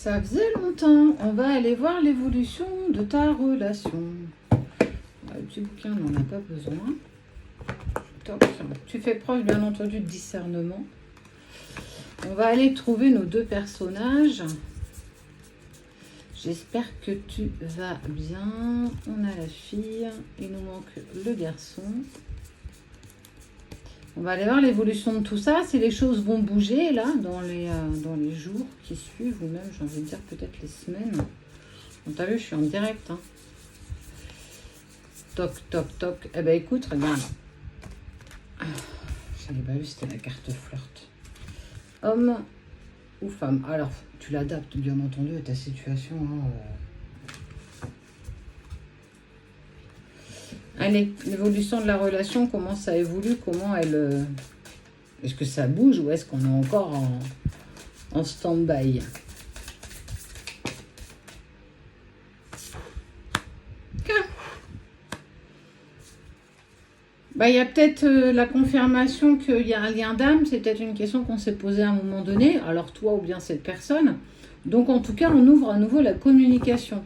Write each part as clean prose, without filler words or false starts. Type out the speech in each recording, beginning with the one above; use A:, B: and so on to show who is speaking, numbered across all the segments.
A: Ça faisait longtemps. On va aller voir l'évolution de ta relation. Le petit bouquin, on n'en a pas besoin. Toc. Tu fais preuve, bien entendu, de discernement. On va aller trouver nos deux personnages. J'espère que tu vas bien. On a la fille. Il nous manque le garçon. On va aller voir l'évolution de tout ça. Si les choses vont bouger, là, dans les jours qui suivent, ou même, j'ai envie de dire, peut-être les semaines. On t'a vu, je suis en direct. Hein. Toc, toc, toc. Eh ben, écoute, regarde. J'avais pas vu, c'était la carte flirt. Homme ou femme. Alors, tu l'adaptes, bien entendu, à ta situation. Hein. Allez, l'évolution de la relation, comment ça évolue, comment elle... Est-ce que ça bouge ou est-ce qu'on est encore en stand-by? Bah, il y a peut-être la confirmation qu'il y a un lien d'âme. C'est peut-être une question qu'on s'est posée à un moment donné. Alors toi ou bien cette personne. Donc en tout cas, on ouvre à nouveau la communication.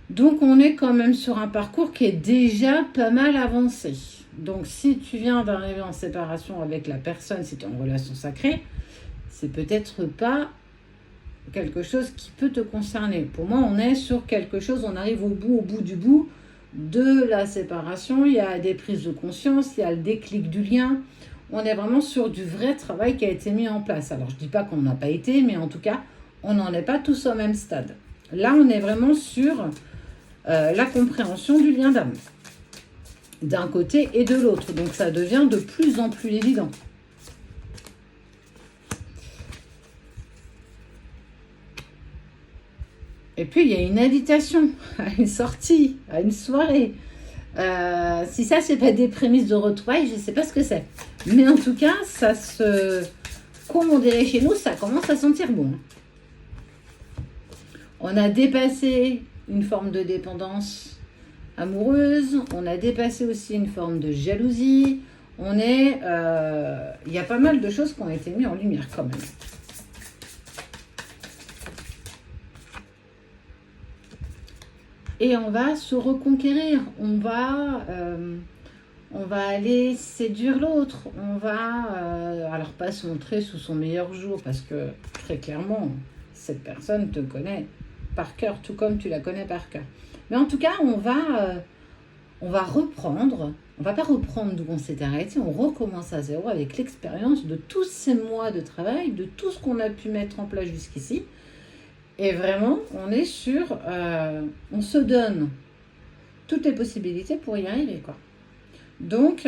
A: Donc on est quand même sur un parcours qui est déjà pas mal avancé. Donc si tu viens d'arriver en séparation avec la personne, si tu es en relation sacrée, c'est peut-être pas quelque chose qui peut te concerner. Pour moi, on est sur quelque chose, on arrive au bout du bout de la séparation. Il y a des prises de conscience, il y a le déclic du lien. On est vraiment sur du vrai travail qui a été mis en place. Alors je dis pas qu'on n'a pas été, mais en tout cas, on n'en est pas tous au même stade. Là, on est vraiment sur... la compréhension du lien d'âme d'un côté et de l'autre. Donc ça devient de plus en plus évident. Et puis il y a une invitation à une sortie, à une soirée. Si ça c'est pas des prémices de retrouvailles, je ne sais pas ce que c'est. Mais en tout cas, ça se... Comme on dirait chez nous, ça commence à sentir bon. On a dépassé une forme de dépendance amoureuse, on a dépassé aussi une forme de jalousie, il y a pas mal de choses qui ont été mises en lumière quand même. Et on va se reconquérir, on va aller séduire l'autre, on va, alors pas se montrer sous son meilleur jour, parce que très clairement, cette personne te connaît par cœur, tout comme tu la connais par cœur. Mais en tout cas, on va reprendre, on va pas reprendre d'où on s'est arrêté, on recommence à zéro avec l'expérience de tous ces mois de travail, de tout ce qu'on a pu mettre en place jusqu'ici. Et vraiment, on est sur, on se donne toutes les possibilités pour y arriver, quoi. Donc,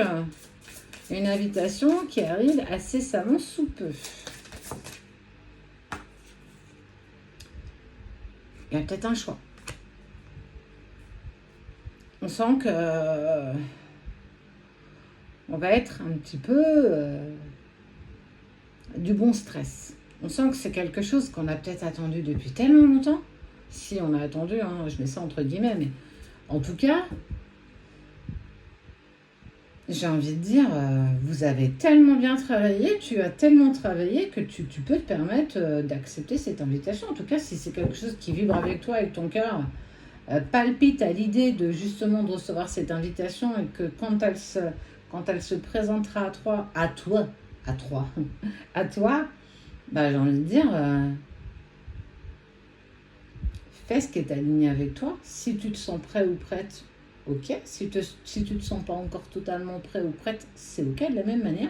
A: une invitation qui arrive incessamment sous peu. Il y a peut-être un choix. On sent que on va être un petit peu du bon stress. On sent que c'est quelque chose qu'on a peut-être attendu depuis tellement longtemps. Si on a attendu, hein, je mets ça entre guillemets, mais en tout cas, j'ai envie de dire, vous avez tellement bien travaillé, tu as tellement travaillé que tu peux te permettre d'accepter cette invitation. En tout cas, si c'est quelque chose qui vibre avec toi, avec ton cœur, palpite à l'idée de justement de recevoir cette invitation et que quand elle se présentera à toi, bah, j'ai envie de dire, fais ce qui est aligné avec toi. Si tu te sens prêt ou prête, ok. Si tu te sens pas encore totalement prêt ou prête, c'est ok de la même manière.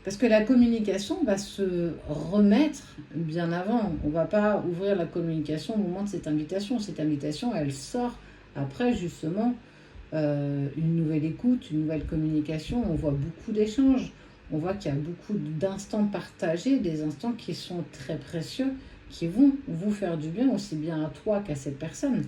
A: Parce que la communication va se remettre bien avant. On ne va pas ouvrir la communication au moment de cette invitation. Cette invitation, elle sort après justement une nouvelle écoute, une nouvelle communication. On voit beaucoup d'échanges. On voit qu'il y a beaucoup d'instants partagés, des instants qui sont très précieux, qui vont vous faire du bien, aussi bien à toi qu'à cette personne.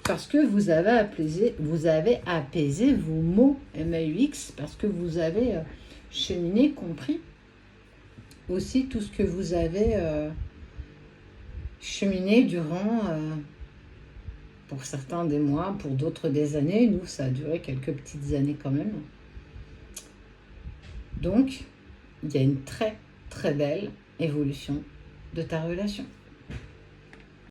A: Parce que vous avez apaisé vos mots MAUX, parce que vous avez cheminé, compris aussi tout ce que vous avez cheminé durant, pour certains des mois, pour d'autres des années. Nous, ça a duré quelques petites années quand même. Donc, il y a une très très belle évolution de ta relation.